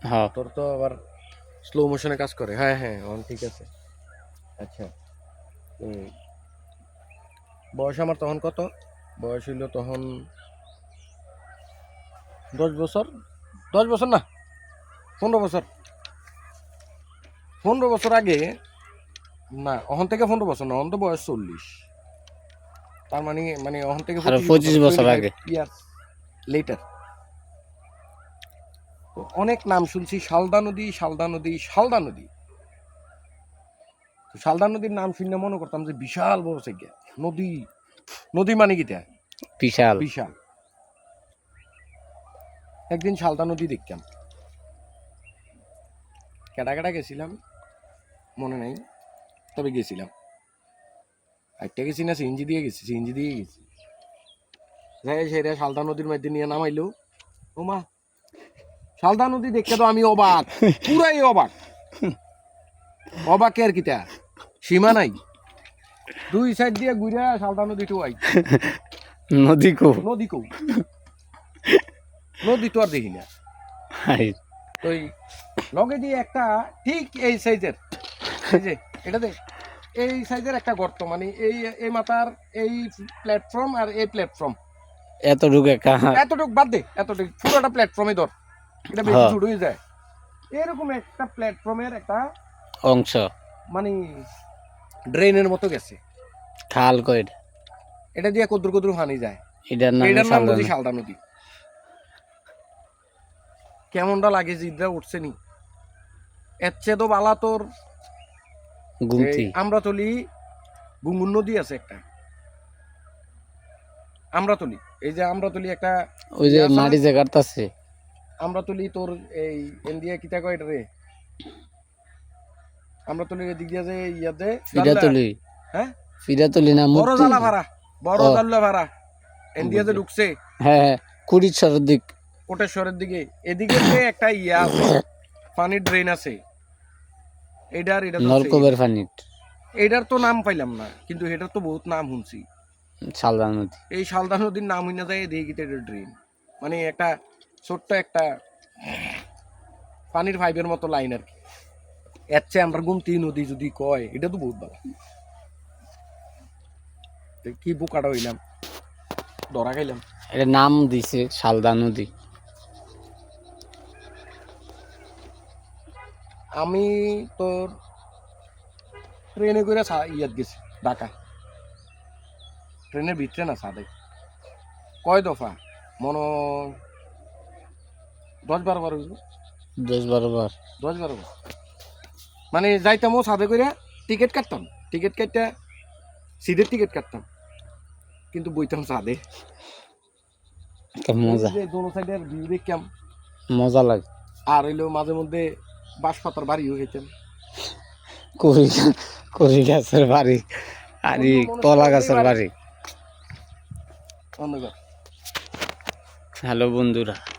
হ্যাঁ তোর তো আবার স্লো মোশনে কাজ করে। হ্যাঁ হ্যাঁ অন ঠিক আছে। আচ্ছা বয়স আমার তখন কত? বয়স হইল তখন 10 বছর। 10 বছর না, 15 বছর। 15 বছর আগে না, অহন থেকে 15 বছর না, অহন তো বয়স 40। তার মানে অহন থেকে আরো 25 বছর, 25 বছর আগে। 25 ইয়ার্স লেটার। তো অনেক নাম শুনছি, শালদা নদী, শালদা নদী, শালদা নদী। তো শালদা নদীর নাম শুনে মনে করতাম যে বিশাল বড় জায়গা নদী। নদী মানে কিটা বিশাল। বিশাল। একদিন শালদা নদী দেখতাম, কেটা কেটা গেছিলাম মনে নাই, তবে গেছিলাম। একটা গেছি না, সিএনজি দিয়ে গেছি, সিএনজি দিয়ে গেছি। যাই সেটা শালদা নদীর মধ্যে নিয়ে নামাইলো। ও মা, শালদা নদী দেখতে তো আমি অবাক, পুরাই অবাক। অবাকের কিটা সীমা নাই। দুই সাইড দিয়ে ঘুরে শালদা নদী টুয়াই। নদী কো নদী কৌ, নদী তো আর দেখি না। তো লগে দিয়ে একটা ঠিক এই সাইজের, এই যে এটা দেখ, এই সাইজের একটা গর্ত, মানে এই এই মাথার এই প্ল্যাটফর্ম আর এই প্ল্যাটফর্ম এতটুকু একটা। এতটুক বাদ দে, এতটুক পুরোটা প্ল্যাটফর্মে ধর, এটা বেশি ছোট হয়ে যায়। এরকম একটা প্ল্যাটফর্মের একটা অংশ মানে ড্রেনের মতো গেছে, খাল কই এটা দিয়ে কদ্দুর কদ্দুর পানি যায়। এটার নাম নাম বুঝি শালদা নদী। কেমনটা লাগে জিদরা উঠছে নি। এর চেয়ে তো বালা তোর গুমতি আমরাতলি গুঙ্গুর নদী আছে একটা, আমরাতলি, এই যে আমরাতলি একটা, ওই যে মাটি যে কাটতাছে আমরাতলি তোর এই ইন্ডিয়া কিতা কয় এটা রে, আমরাতলির দিক দিয়ে যে ইয়াতে ফিরাতলি। হ্যাঁ ফিরাতলি না বড় মুক্তি। জালা ভাড়া, বড় জাল্লা ভাড়া ইন্ডিয়া যে ঢুকছে। হ্যাঁ কুড়িশ্বরের দিক, কোটেশ্বরের দিকে, এদিকে যে একটা ইয়া আছে, পানির ড্রেন আছে, এটার এটা নলকূপের পানি, এটার তো নাম পাইলাম না, কিন্তু এটার তো বহুত নাম শুনছি। শালদা নদী। এই শালদা নদীর নাম হই না যায় দেখি এটা ড্রেন, মানে একটা ছোট্ট একটা পানির পাইপের মতো লাইন আর কি। এর চেয়ে আমরা গুমতি নদী যদি কয়, এটা তো বহুত ভালো। কি বোকাটা হইলাম, ধরা খাইলাম। এটা নাম দিছে শালদা নদী। আমি তোর ট্রেনে করে ইয়াত গেছি ঢাকা, ট্রেনের ভিতরে না সাদে কয় দফা মনো 10-12 বার হইল। 10-12 বার। 10-12 বার মানে যাইতাম ও সাদে করে টিকিট কাটতাম, টিকিট কাটতে সিটের টিকিট কাটতাম, কিন্তু বইতাম সাদে। মজা, দোনো সাইডের ভিউ দেখতাম, মজা লাগে। আর হইলো মাঝে মধ্যে বাঁশ পাতার বাড়িও খেতাম, করি গাছের বাড়ি আর কলা গাছের বাড়ি। ধন্যবাদ। হ্যালো বন্ধুরা।